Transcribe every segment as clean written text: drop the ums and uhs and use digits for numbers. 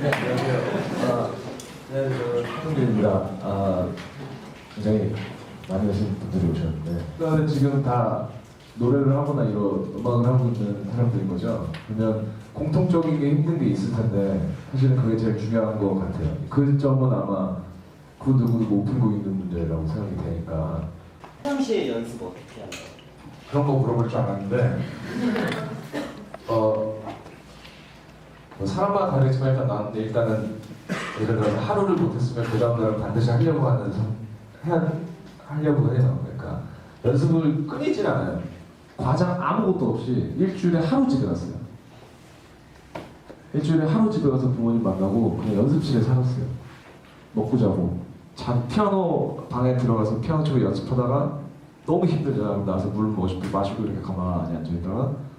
네, 안녕하세요. 네, 한동길입니다. 굉장히 많이 오신 분들이 오셨는데, 그러면 지금 다 노래를 하거나 이런 음악을 하고 있는 사람들인 거죠. 그러면 공통적인 게 힘든 게 있을 텐데, 사실은 그게 제일 중요한 것 같아요. 그 점은 아마 그 누구도 못 풀고 있는 문제라고 생각이 되니까. 평상시에 연습 어떻게 하나요? 그런 거 물어볼 줄 알았는데, 뭐 사람마다 다르지만 일단은 예를 들어서 하루를 못했으면 그 다음 날은 반드시 하려고 하려고 해요. 그러니까 연습을 끊이질 않아요. 과장 아무것도 없이 일주일에 하루 집에 갔어요. 일주일에 하루 집에 가서 부모님 만나고 그냥 연습실에 살았어요. 먹고 자고. 피아노 방에 들어가서 피아노 치고 연습하다가 너무 힘들잖아. 나와서 물 마시고 이렇게 가만히 앉아있다가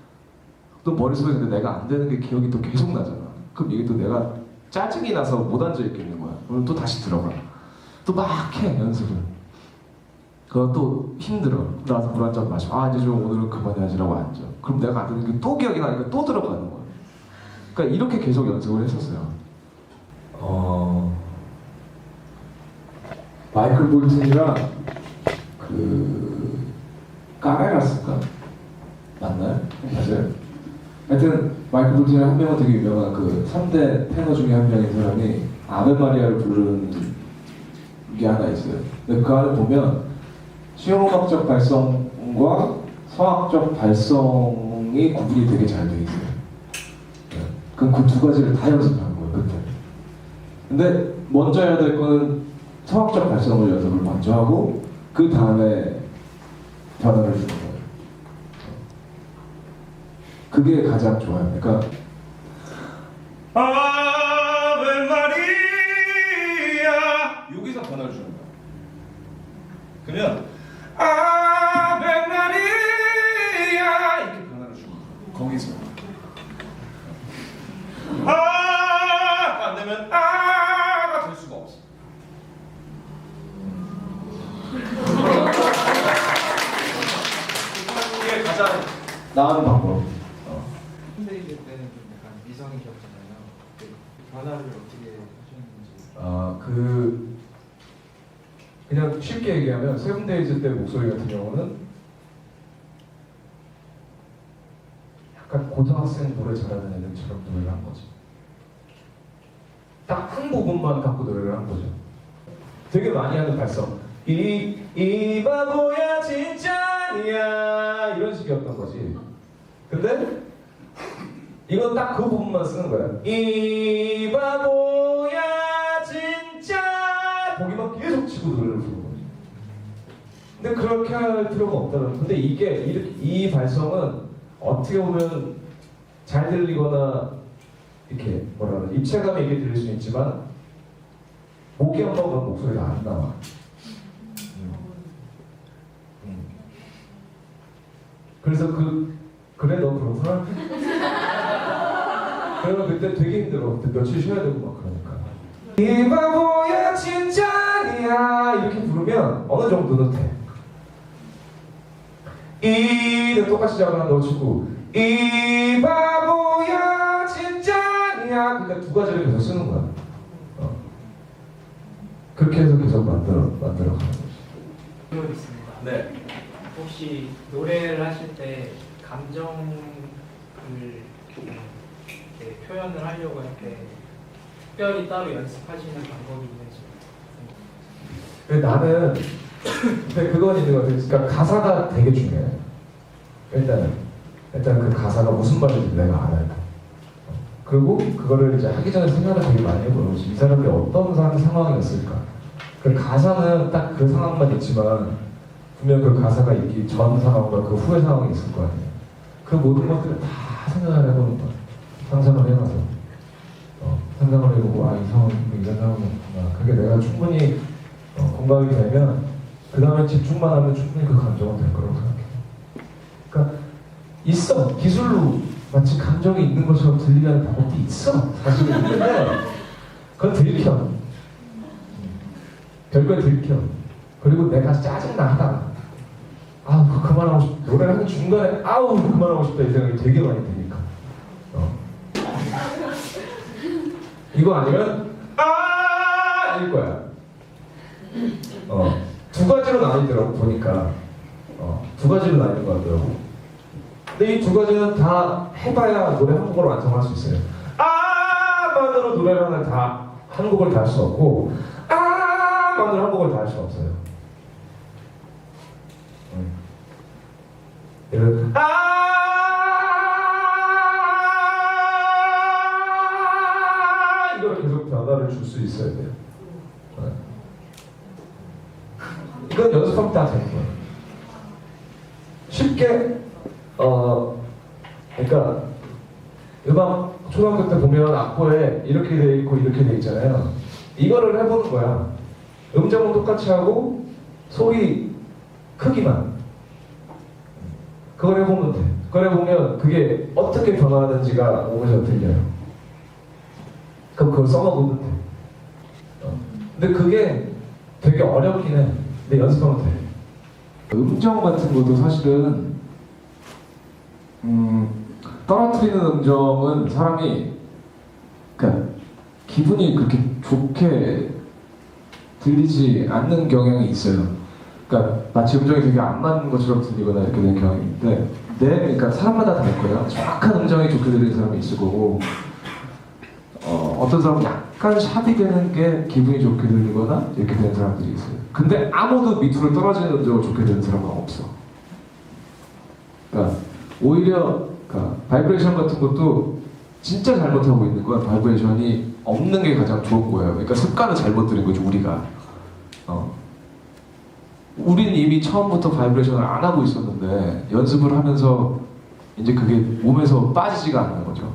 또 머릿속에 근데 내가 안 되는 게 기억이 또 계속 나잖아. 그럼 이게 또 내가 짜증이 나서 못 앉아있겠는 거야. 그럼 또 다시 들어가. 또 막 해, 연습을. 그거 또 힘들어. 나와서 물 한 잔 마시고 이제 좀 오늘은 그만해야지라고 앉아. 그럼 내가 안 되는 게 또 기억이 나니까 또 들어가는 거야. 그러니까 이렇게 계속 연습을 했었어요. 마이클 볼튼이랑 까메라스인가? 맞나요? 맞아요? 하여튼 마이클 볼튼이랑 한 명은 되게 유명한 그 3대 테너 중에 한 명인 사람이 아베 마리아를 부르는 게 하나 있어요. 근데 그 안에 보면 실용음악적 발성과 성악적 발성이 구분이 되게 잘 돼 있어요. 그럼 그 두 가지를 다 연습하는 거예요, 그때. 근데 먼저 해야 될 거는 성악적 발성을 연습을 먼저 하고 그 다음에 변화를 주는 거예요. 그게 가장 좋아요. 그러니까 아베 마리아 여기서 변화를 주는 거예요. 그러면 아베 마리아 이렇게 변화를 주는 거예요. 거기서 안 되면 가 될 수가 없어. 이게 가장 나은 방법. 흔들릴 때는 좀 약간 미성이셨잖아요. 그 변화를 어떻게 하셨는지. 그냥 쉽게 얘기하면 세븐데이즈 때 목소리 같은 경우는 약간 고등학생 노래 잘하는 애들처럼 노래를 한 거지. 딱 한 부분만 갖고 노래를 한 거죠. 되게 많이 하는 발성. 이 바보야 진짜냐 이런 식이었던 거지. 근데 이건 딱 그 부분만 쓰는 거야. 이 바보야 진짜 거기만 계속 치고 노래를 부르는 거지. 근데 그렇게 할 필요가 없다는. 근데 이 발성은 어떻게 보면 잘 들리거나 이렇게 입체감이 있게 들릴 수는 있지만 목이 한 번 가면 목소리가 안 나와. 그래서 그래 너 그렇구나. 그러면 그때 되게 힘들어. 그때 며칠 쉬어야 되고 막 그러니까. 이 바보야 진짜야 이렇게 부르면 어느 정도는 돼. 이를 똑같이 잡아 넣어주고 이 바보야 진짜야. 그러니까 두 가지를 계속 쓰는 거야. 그렇게 해서 계속 만들어 가는 거지. 질문 있습니다. 네. 혹시 노래를 하실 때 감정을 이렇게 표현을 하려고 할 때 특별히 따로 연습하시는 방법이 있는지. 나는 근데 그건 있는 것 같아요. 그러니까 가사가 되게 중요해. 일단 그 가사가 무슨 말인지 내가 알아야 돼. 그리고 그거를 이제 하기 전에 생각을 되게 많이 해보는 거지. 이 사람이 어떤 상황이었을까. 그 가사는 딱 그 상황만 있지만 분명 그 가사가 있기 전 상황과 그 후의 상황이 있을 거 아니에요. 그 모든 것들을 다 생각을 해보는 거야. 상상을 해봐서 생각을 해보고 이 상황이 이런 상황이었구나. 그게 내가 충분히 공감이 되면 그 다음에 집중만 하면 충분히 그 감정은 될 거라고 생각해. 그러니까 있어. 기술로 마치 감정이 있는 것처럼 들리게 하는 방법도 있어. 사실은 있는데 그건 들켜. 별걸 들켜. 그리고 내가 짜증나 하다가 그만하고 싶다. 노래를 하는 중간에 그만하고 싶다 이 생각이 되게 많이 드니까. 이거 아니면 일 거야. 두 가지로 나뉘더라고 보니까. 두 가지로 나뉘는 것 같더라고. 근데 이 두 가지는 다 해봐야 노래 한 곡으로 완성할 수 있어요. 만으로 노래를 하나 다 한 곡을 다 할 수 없고 만으로 한 곡을 다 할 수 없어요. 이런 이걸 계속 변화를 줄 수 있어야 돼요. 이건 연습하면 다 되는 거예요. 쉽게 그러니까 음악 초등학교 때 보면 악보에 이렇게 돼 있고 이렇게 돼 있잖아요. 이거를 해보는 거야. 음정은 똑같이 하고 소리 크기만 그걸 해보면 돼. 그걸 해보면 그게 어떻게 변화하는지가 오면서 들려요. 그럼 그걸 써먹으면 돼. 근데 그게 되게 어렵긴 해. 근데 연습하면 돼. 음정 같은 것도 사실은 떨어뜨리는 음정은 사람이 그러니까 기분이 그렇게 좋게 들리지 않는 경향이 있어요. 그러니까 마치 음정이 되게 안 맞는 것처럼 들리거나 이렇게 되는 경향이 있는데 그러니까 사람마다 다를 거예요. 정확한 음정이 좋게 들리는 사람이 있을 거고 어떤 사람은 약간 샵이 되는 게 기분이 좋게 들리거나 이렇게 되는 사람들이 있어요. 근데 아무도 밑으로 떨어지는 음정을 좋게 되는 사람은 없어. 그러니까 오히려 바이브레이션 같은 것도 진짜 잘못하고 있는 건 바이브레이션이 없는 게 가장 좋은 거예요. 그러니까 습관을 잘못 들인 거죠, 우리가. 우리는 이미 처음부터 바이브레이션을 안 하고 있었는데 연습을 하면서 이제 그게 몸에서 빠지지가 않는 거죠.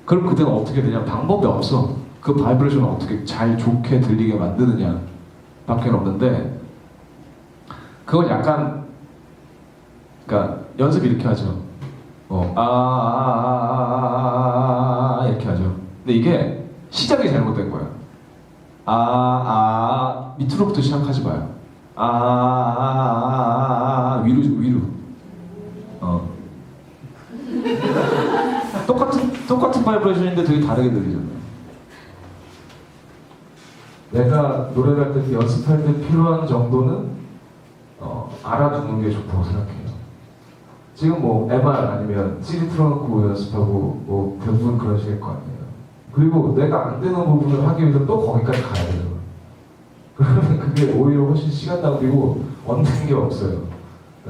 그럼 그때는 어떻게 되냐? 방법이 없어. 그 바이브레이션을 어떻게 잘 좋게 들리게 만드느냐 밖에 없는데 그건 약간 그러니까 연습 이렇게 하죠. 이렇게 하죠. 근데 이게 시작이 잘못된 거예요. 밑으로부터 시작하지 마요. 위로. 똑같은 바이브레이션인데 되게 다르게 들리잖아요. 내가 노래를 할 때 연습할 때 필요한 정도는 알아두는 게 좋다고 생각해요. 지금 뭐 MR 아니면 CD 틀어놓고 연습하고 뭐 대부분 그러실 거 아니에요. 그리고 내가 안 되는 부분을 하기 위해서 또 거기까지 가야 돼요. 그러면 그게 오히려 훨씬 시간 낭비고 얻는 게 없어요.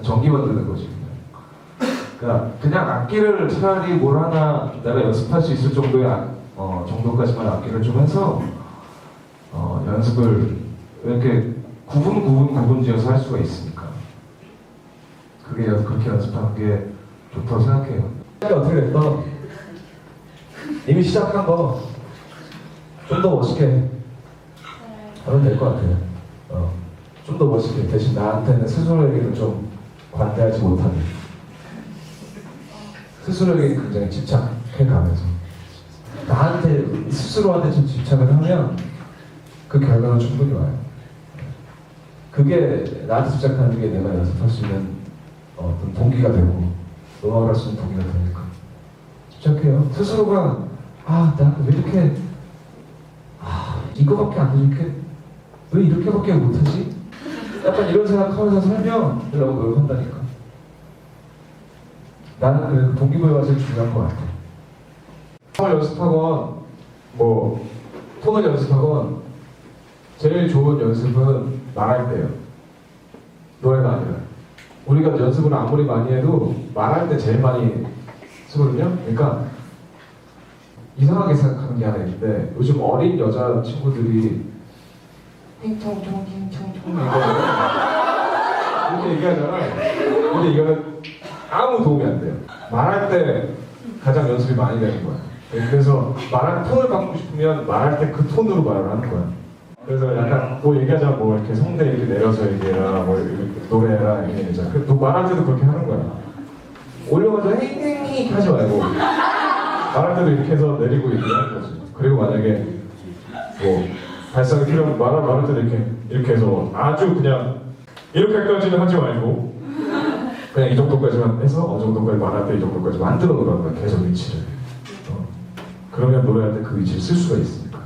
전기만 드는 거지 그냥. 그냥 악기를 차라리 뭘 하나 내가 연습할 수 있을 정도의 정도까지만 악기를 좀 해서 연습을 이렇게 구분 지어서 할 수가 있으니까 그게 그렇게 연습하는 게 좋다고 생각해요. 어떻게 됐던 이미 시작한 거 좀 더 멋있게 하면 될 것 같아요. 좀 더 멋있게 대신 나한테는 스스로에게는 좀 관대하지 못하는 스스로에게 굉장히 집착해가면서 나한테 스스로한테 좀 집착을 하면 그 결과는 충분히 와요. 그게 나한테 집착하는 게 내가 연습할 수 있는 어떤 동기가 되고 음악을 할 수 있는 동기가 되니까 집착해요. 스스로가 나 왜 이렇게 이거밖에 안 되니까 왜 이렇게밖에 못하지? 약간 이런 생각하면서 살면 너무 노력한다니까. 나는 그 동기부여가 제일 중요한 것 같아. 톤을 연습하건 뭐 톤을 연습하건 제일 좋은 연습은 말할 때예요. 노래가 아니라. 우리가 연습을 아무리 많이 해도 말할 때 제일 많이 쓰거든요. 그러니까 이상하게 생각하는 게 하나 있는데 요즘 어린 여자 친구들이 팅통통팅통통 이렇게 얘기하잖아. 근데 이거는 아무 도움이 안 돼요. 말할 때 가장 연습이 많이 되는 거야. 그래서 말할 톤을 바꾸고 싶으면 말할 때 그 톤으로 말을 하는 거야. 그래서 약간 뭐 얘기하자 뭐 이렇게 성대 이렇게 내려서 얘기해라 뭐 이렇게 노래해라 이렇게 얘기하자. 또 말할 때도 그렇게 하는 거야. 올려가지고 헤이헤이 하지 말고 말할 때도 이렇게 해서 내리고 얘기하는 거지. 그리고 만약에 뭐 발성이 필요하면 말할 때도 이렇게 해서 아주 그냥 이렇게까지는 하지 말고 그냥 이 정도까지만 해서 어느 정도까지 말할 때 이 정도까지 만들어 놓으라는 거야. 계속 위치를. 그러면 노래할 때 그 위치를 쓸 수가 있습니다.